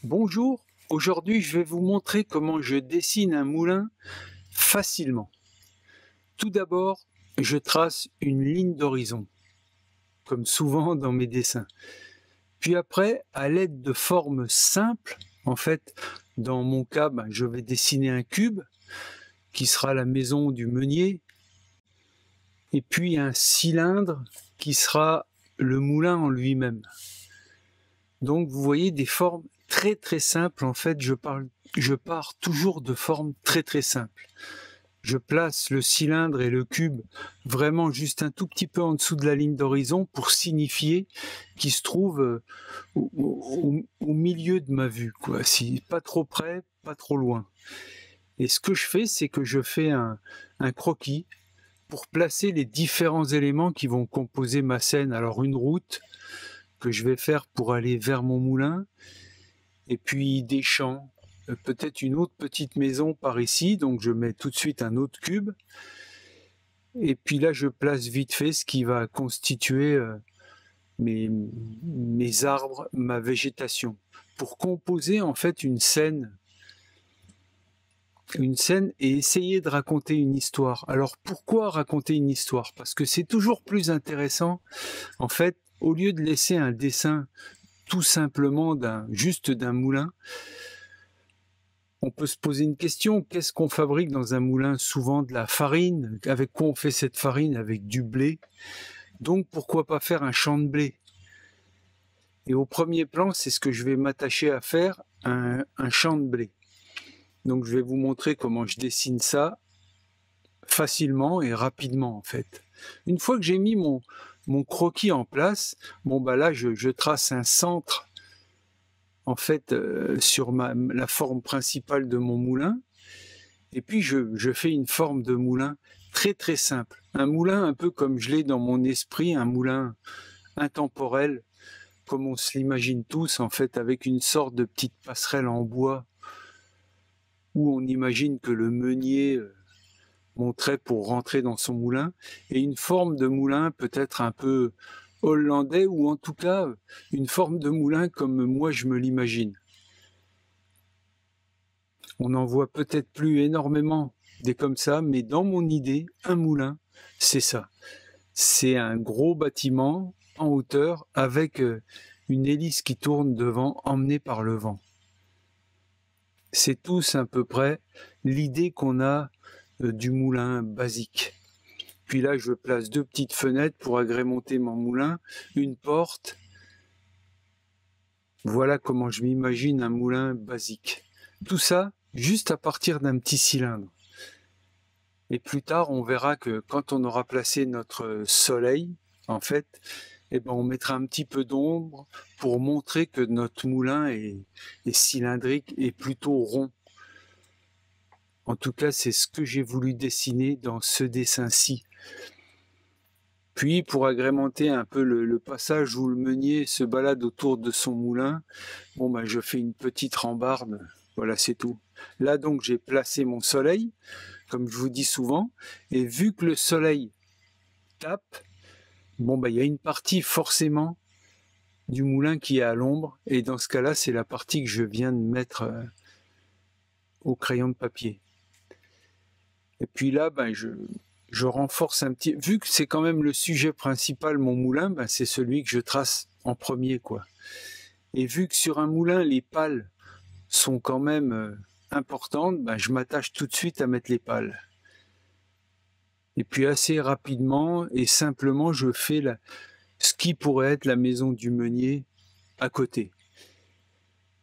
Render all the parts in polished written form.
Bonjour, aujourd'hui je vais vous montrer comment je dessine un moulin facilement. Tout d'abord, je trace une ligne d'horizon, comme souvent dans mes dessins. Puis après, à l'aide de formes simples, en fait, dans mon cas, je vais dessiner un cube qui sera la maison du meunier, et puis un cylindre qui sera le moulin en lui-même. Donc vous voyez des formes très simples. En fait, je pars toujours de formes très simples. Je place le cylindre et le cube vraiment juste un tout petit peu en dessous de la ligne d'horizon pour signifier qu'ils se trouvent au milieu de ma vue, quoi. Si pas trop près, pas trop loin. Et ce que je fais, c'est que je fais un croquis pour placer les différents éléments qui vont composer ma scène. Alors une route que je vais faire pour aller vers mon moulin, et puis des champs, peut-être une autre petite maison par ici, donc je mets tout de suite un autre cube, et puis là je place vite fait ce qui va constituer mes arbres, ma végétation, pour composer en fait une scène et essayer de raconter une histoire. Alors pourquoi raconter une histoire? Parce que c'est toujours plus intéressant, en fait, au lieu de laisser un dessin tout simplement juste d'un moulin. On peut se poser une question, qu'est-ce qu'on fabrique dans un moulin? Souvent de la farine. Avec quoi on fait cette farine? Avec du blé. Donc pourquoi pas faire un champ de blé? Et au premier plan, c'est ce que je vais m'attacher à faire, un champ de blé. Donc je vais vous montrer comment je dessine ça facilement et rapidement en fait. Une fois que j'ai mis mon croquis en place, là je trace un centre en fait sur la forme principale de mon moulin. Et puis je fais une forme de moulin très simple. Un moulin un peu comme je l'ai dans mon esprit, un moulin intemporel, comme on se l'imagine tous, en fait, avec une sorte de petite passerelle en bois, où on imagine que le meunier monterait pour rentrer dans son moulin, et une forme de moulin peut-être un peu hollandais, ou en tout cas une forme de moulin comme moi je me l'imagine. On n'en voit peut-être plus énormément des comme ça, mais dans mon idée, un moulin, c'est ça. C'est un gros bâtiment en hauteur avec une hélice qui tourne devant, emmenée par le vent. C'est tous à peu près l'idée qu'on a du moulin basique. Puis là, je place deux petites fenêtres pour agrémenter mon moulin, une porte. Voilà comment je m'imagine un moulin basique. Tout ça juste à partir d'un petit cylindre. Et plus tard, on verra que quand on aura placé notre soleil, en fait, on mettra un petit peu d'ombre pour montrer que notre moulin est cylindrique et plutôt rond. En tout cas, c'est ce que j'ai voulu dessiner dans ce dessin-ci. Puis, pour agrémenter un peu le passage où le meunier se balade autour de son moulin, je fais une petite rambarde. Voilà, c'est tout. Là, donc, j'ai placé mon soleil, comme je vous dis souvent, et vu que le soleil tape, il y a une partie forcément du moulin qui est à l'ombre, et dans ce cas-là, c'est la partie que je viens de mettre au crayon de papier. Et puis là, je renforce un petit... Vu que c'est quand même le sujet principal, mon moulin, c'est celui que je trace en premier, quoi. Et vu que sur un moulin, les pales sont quand même importantes, je m'attache tout de suite à mettre les pales. Et puis assez rapidement et simplement, je fais ce qui pourrait être la maison du meunier à côté.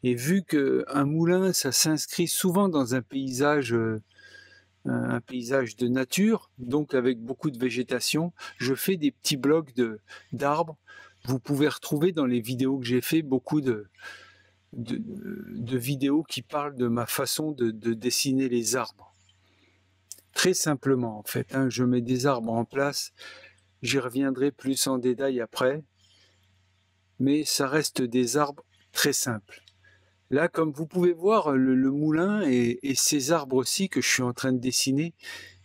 Et vu qu'un moulin, ça s'inscrit souvent dans un paysage de nature, donc avec beaucoup de végétation, je fais des petits blocs d'arbres. Vous pouvez retrouver dans les vidéos que j'ai fait beaucoup de vidéos qui parlent de ma façon de dessiner les arbres. Très simplement, en fait, je mets des arbres en place. J'y reviendrai plus en détail après, mais ça reste des arbres très simples. Là, comme vous pouvez voir, le moulin et ces arbres aussi que je suis en train de dessiner,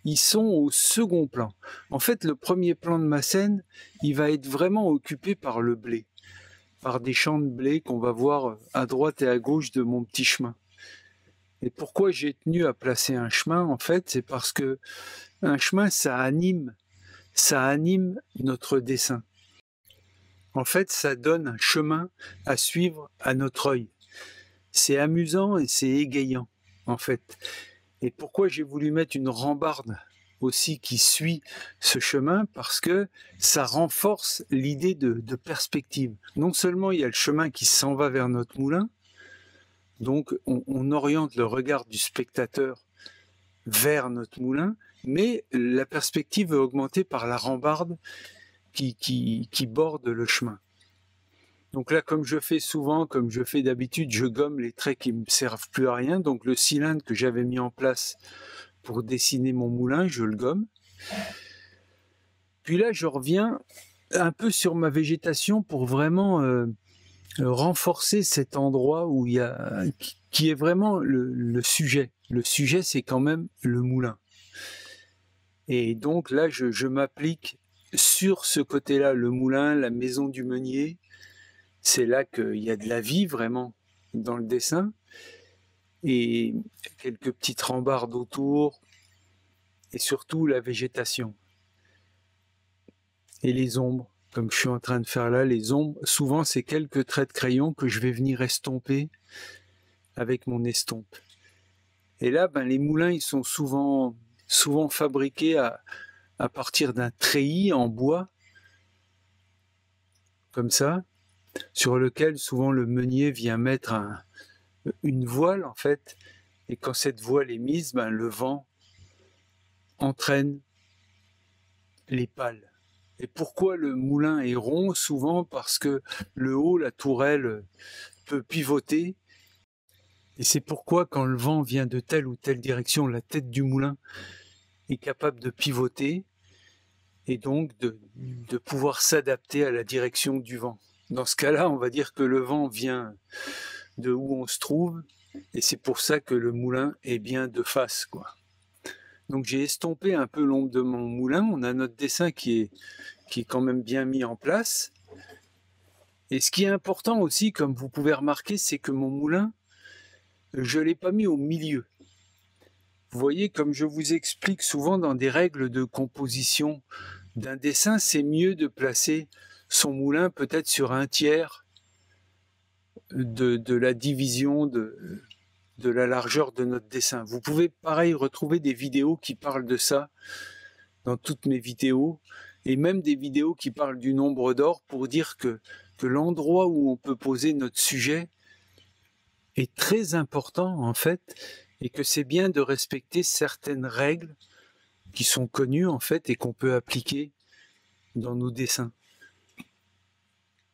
ils sont au second plan. En fait, le premier plan de ma scène, il va être vraiment occupé par le blé. par des champs de blé qu'on va voir à droite et à gauche de mon petit chemin. Et pourquoi j'ai tenu à placer un chemin, en fait, c'est parce que un chemin, ça anime notre dessin. En fait, ça donne un chemin à suivre à notre œil. C'est amusant et c'est égayant, en fait. Et pourquoi j'ai voulu mettre une rambarde aussi qui suit ce chemin? Parce que ça renforce l'idée de perspective. Non seulement il y a le chemin qui s'en va vers notre moulin, donc on oriente le regard du spectateur vers notre moulin, mais la perspective est augmentée par la rambarde qui borde le chemin. Donc là, comme je fais souvent, comme je fais d'habitude, je gomme les traits qui ne me servent plus à rien. Donc le cylindre que j'avais mis en place pour dessiner mon moulin, je le gomme. Puis là, je reviens un peu sur ma végétation pour vraiment renforcer cet endroit où il y a, qui est vraiment le sujet. Le sujet, c'est quand même le moulin. Et donc là, je m'applique sur ce côté-là, le moulin, la maison du meunier. C'est là qu'il y a de la vie vraiment dans le dessin. Et quelques petites rambardes autour. Et surtout la végétation. Et les ombres, comme je suis en train de faire là, les ombres, souvent c'est quelques traits de crayon que je vais venir estomper avec mon estompe. Et là, les moulins, ils sont souvent fabriqués à partir d'un treillis en bois, comme ça, sur lequel souvent le meunier vient mettre une voile en fait. Et quand cette voile est mise, le vent entraîne les pales. Et pourquoi le moulin est rond? Souvent parce que le haut, la tourelle, peut pivoter. Et c'est pourquoi quand le vent vient de telle ou telle direction, la tête du moulin est capable de pivoter et donc de pouvoir s'adapter à la direction du vent. Dans ce cas-là, on va dire que le vent vient de où on se trouve et c'est pour ça que le moulin est bien de face, quoi. Donc j'ai estompé un peu l'ombre de mon moulin. On a notre dessin qui est quand même bien mis en place. Et ce qui est important aussi, comme vous pouvez remarquer, c'est que mon moulin, je ne l'ai pas mis au milieu. Vous voyez, comme je vous explique souvent dans des règles de composition d'un dessin, c'est mieux de placer son moulin peut-être sur un tiers de la division de la largeur de notre dessin. Vous pouvez pareil retrouver des vidéos qui parlent de ça dans toutes mes vidéos et même des vidéos qui parlent du nombre d'or pour dire que l'endroit où on peut poser notre sujet est très important en fait et que c'est bien de respecter certaines règles qui sont connues en fait et qu'on peut appliquer dans nos dessins.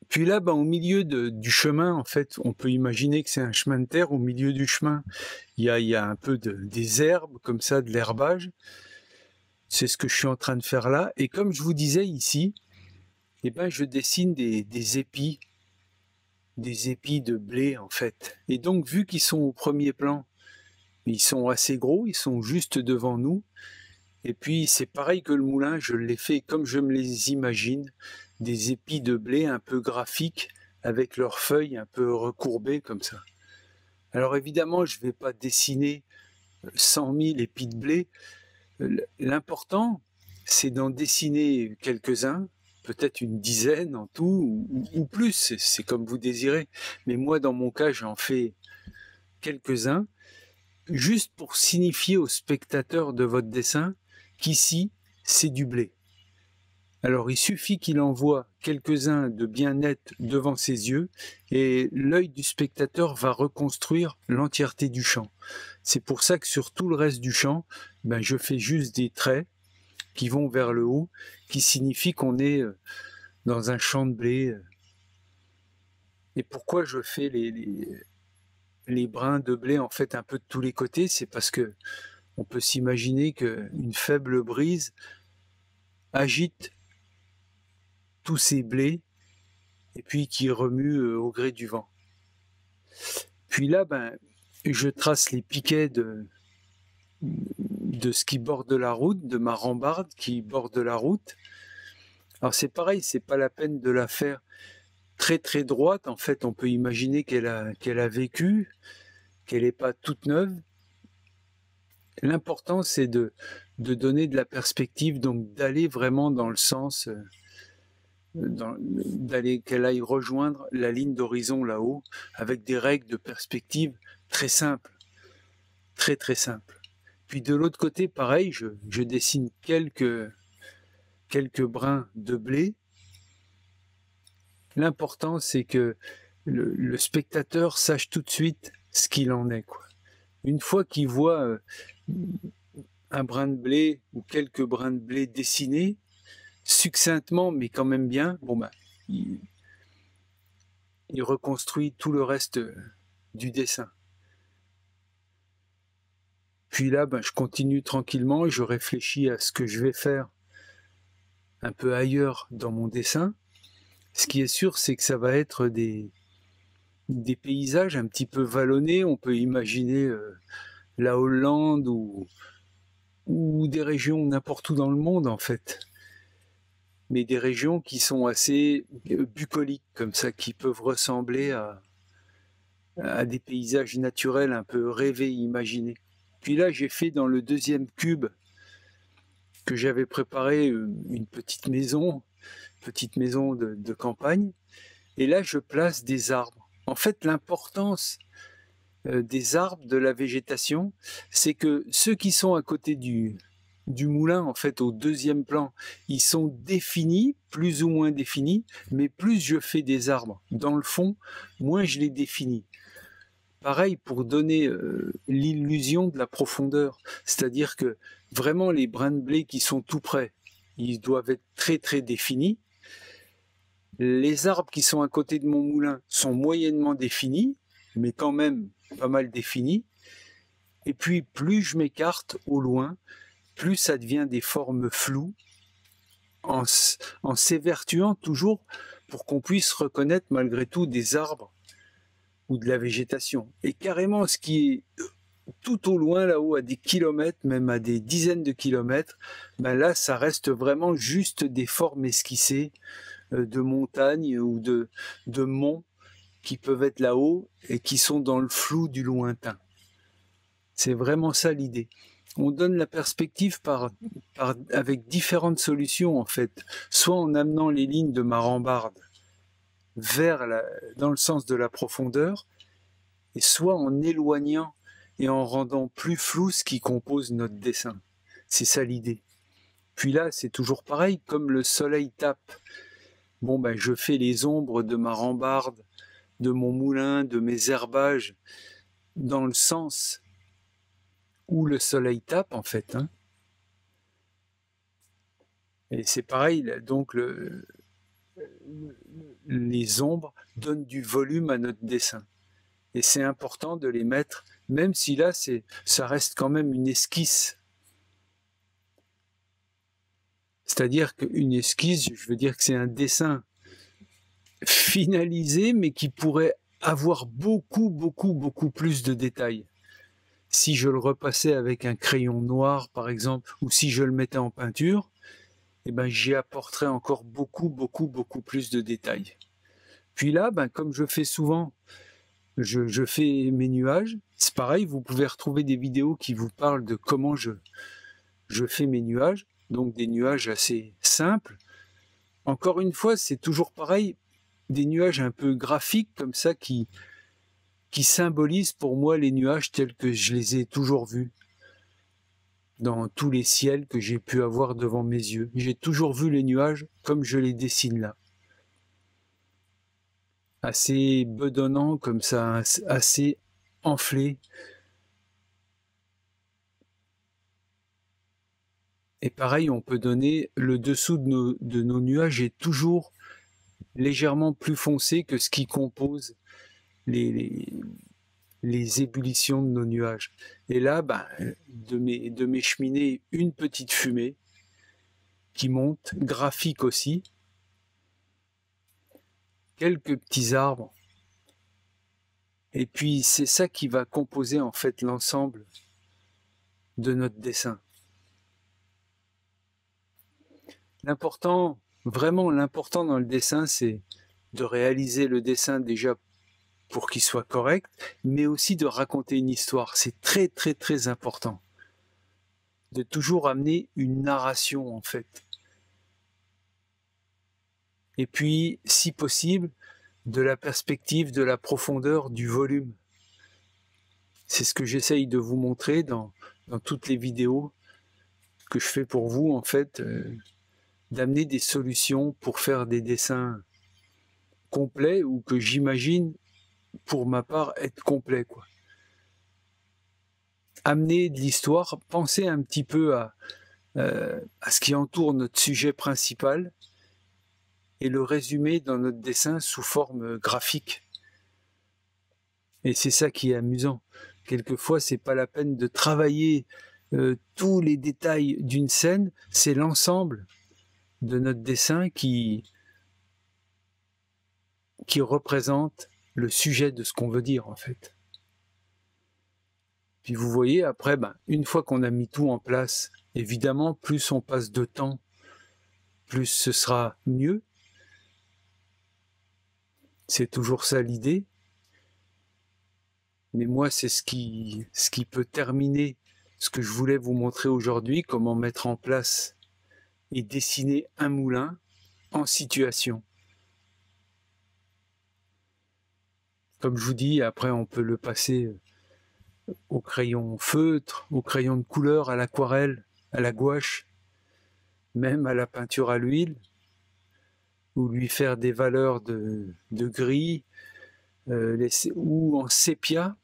Puis là, au milieu du chemin, en fait, on peut imaginer que c'est un chemin de terre. Au milieu du chemin, il y a un peu des herbes, comme ça, de l'herbage. C'est ce que je suis en train de faire là. Et comme je vous disais ici, je dessine des épis de blé, en fait. Et donc, vu qu'ils sont au premier plan, ils sont assez gros, ils sont juste devant nous. Et puis, c'est pareil que le moulin, je l'ai fait comme je me les imagine, des épis de blé un peu graphiques, avec leurs feuilles un peu recourbées comme ça. Alors évidemment, je ne vais pas dessiner 100 000 épis de blé. L'important, c'est d'en dessiner quelques-uns, peut-être une dizaine en tout, ou plus, c'est comme vous désirez. Mais moi, dans mon cas, j'en fais quelques-uns, juste pour signifier aux spectateurs de votre dessin qu'ici, c'est du blé. Alors, il suffit qu'il en voie quelques-uns de bien nets devant ses yeux et l'œil du spectateur va reconstruire l'entièreté du champ. C'est pour ça que sur tout le reste du champ, je fais juste des traits qui vont vers le haut, qui signifient qu'on est dans un champ de blé. Et pourquoi je fais les brins de blé en fait un peu de tous les côtés? C'est parce que on peut s'imaginer qu'une faible brise agite tous ces blés et puis qui remue au gré du vent. Puis là, je trace les piquets de ce qui borde la route, de ma rambarde qui borde la route. Alors c'est pareil, c'est pas la peine de la faire très très droite. En fait, on peut imaginer qu'elle a vécu, qu'elle n'est pas toute neuve. L'important, c'est de donner de la perspective, donc d'aller vraiment dans le sens, qu'elle aille rejoindre la ligne d'horizon là-haut, avec des règles de perspective très simples, très très simples. Puis de l'autre côté, pareil, je dessine quelques brins de blé. L'important, c'est que le spectateur sache tout de suite ce qu'il en est, quoi. Une fois qu'il voit un brin de blé ou quelques brins de blé dessinés, succinctement, mais quand même bien, bon ben, il reconstruit tout le reste du dessin. Puis là, ben, je continue tranquillement et je réfléchis à ce que je vais faire un peu ailleurs dans mon dessin. Ce qui est sûr, c'est que ça va être des paysages un petit peu vallonnés. On peut imaginer la Hollande ou des régions n'importe où dans le monde, en fait. Mais des régions qui sont assez bucoliques, comme ça, qui peuvent ressembler à des paysages naturels un peu rêvés, imaginés. Puis là, j'ai fait dans le deuxième cube que j'avais préparé une petite maison de campagne. Et là, je place des arbres. En fait, l'importance des arbres, de la végétation, c'est que ceux qui sont à côté du moulin, en fait, au deuxième plan, ils sont définis, plus ou moins définis, mais plus je fais des arbres dans le fond, moins je les définis. Pareil pour donner l'illusion de la profondeur, c'est-à-dire que vraiment les brins de blé qui sont tout près, ils doivent être très très définis. Les arbres qui sont à côté de mon moulin sont moyennement définis, mais quand même pas mal définis. Et puis plus je m'écarte au loin, plus ça devient des formes floues, en s'évertuant toujours pour qu'on puisse reconnaître malgré tout des arbres ou de la végétation. Et carrément, ce qui est tout au loin, là-haut, à des kilomètres, même à des dizaines de kilomètres, ben là, ça reste vraiment juste des formes esquissées de montagnes ou de monts qui peuvent être là-haut et qui sont dans le flou du lointain. C'est vraiment ça l'idée. On donne la perspective avec différentes solutions, en fait. Soit en amenant les lignes de ma rambarde dans le sens de la profondeur, et soit en éloignant et en rendant plus flou ce qui compose notre dessin. C'est ça l'idée. Puis là, c'est toujours pareil, comme le soleil tape. Bon, ben, je fais les ombres de ma rambarde, de mon moulin, de mes herbages, dans le sens où le soleil tape, en fait. Hein. Et c'est pareil, donc les ombres donnent du volume à notre dessin. Et c'est important de les mettre, même si là, ça reste quand même une esquisse. C'est-à-dire qu'une esquisse, je veux dire que c'est un dessin finalisé, mais qui pourrait avoir beaucoup, beaucoup, beaucoup plus de détails. Si je le repassais avec un crayon noir, par exemple, ou si je le mettais en peinture, eh ben, j'y apporterais encore beaucoup, beaucoup, beaucoup plus de détails. Puis là, ben, comme je fais souvent, je fais mes nuages. C'est pareil, vous pouvez retrouver des vidéos qui vous parlent de comment je fais mes nuages. Donc des nuages assez simples. Encore une fois, c'est toujours pareil, des nuages un peu graphiques comme ça qui symbolisent pour moi les nuages tels que je les ai toujours vus dans tous les ciels que j'ai pu avoir devant mes yeux. J'ai toujours vu les nuages comme je les dessine là. Assez bedonnants comme ça, assez enflés. Et pareil, on peut donner le dessous de nos nuages est toujours légèrement plus foncé que ce qui compose les ébullitions de nos nuages. Et là, ben, de mes cheminées, une petite fumée qui monte, graphique aussi, quelques petits arbres. Et puis c'est ça qui va composer en fait l'ensemble de notre dessin. L'important, vraiment l'important dans le dessin, c'est de réaliser le dessin déjà pour qu'il soit correct, mais aussi de raconter une histoire. C'est très très très important de toujours amener une narration en fait. Et puis, si possible, de la perspective, de la profondeur, du volume. C'est ce que j'essaye de vous montrer dans toutes les vidéos que je fais pour vous, en fait, d'amener des solutions pour faire des dessins complets ou que j'imagine, pour ma part, être complets, quoi. Amener de l'histoire, penser un petit peu à ce qui entoure notre sujet principal et le résumer dans notre dessin sous forme graphique. Et c'est ça qui est amusant. Quelquefois, c'est pas la peine de travailler tous les détails d'une scène, c'est l'ensemble de notre dessin qui représente le sujet de ce qu'on veut dire en fait. Puis vous voyez, après, une fois qu'on a mis tout en place, évidemment, plus on passe de temps, plus ce sera mieux. C'est toujours ça l'idée. Mais moi, c'est ce qui peut terminer ce que je voulais vous montrer aujourd'hui, comment mettre en place et dessiner un moulin en situation. Comme je vous dis, après on peut le passer au crayon feutre, au crayon de couleur, à l'aquarelle, à la gouache, même à la peinture à l'huile, ou lui faire des valeurs de gris, ou en sépia.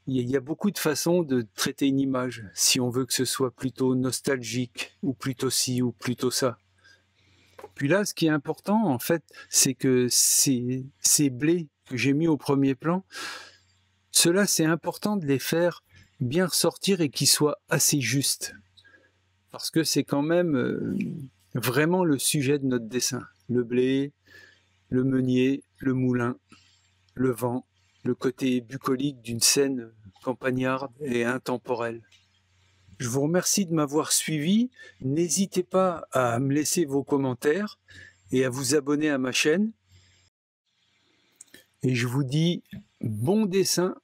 Il y a beaucoup de façons de traiter une image, si on veut que ce soit plutôt nostalgique, ou plutôt ci, ou plutôt ça. Puis là, ce qui est important, en fait, c'est que ces blés que j'ai mis au premier plan, ceux-là, c'est important de les faire bien ressortir et qu'ils soient assez justes. Parce que c'est quand même vraiment le sujet de notre dessin. Le blé, le meunier, le moulin, le vent, le côté bucolique d'une scène campagnarde et intemporelle. Je vous remercie de m'avoir suivi. N'hésitez pas à me laisser vos commentaires et à vous abonner à ma chaîne. Et je vous dis bon dessin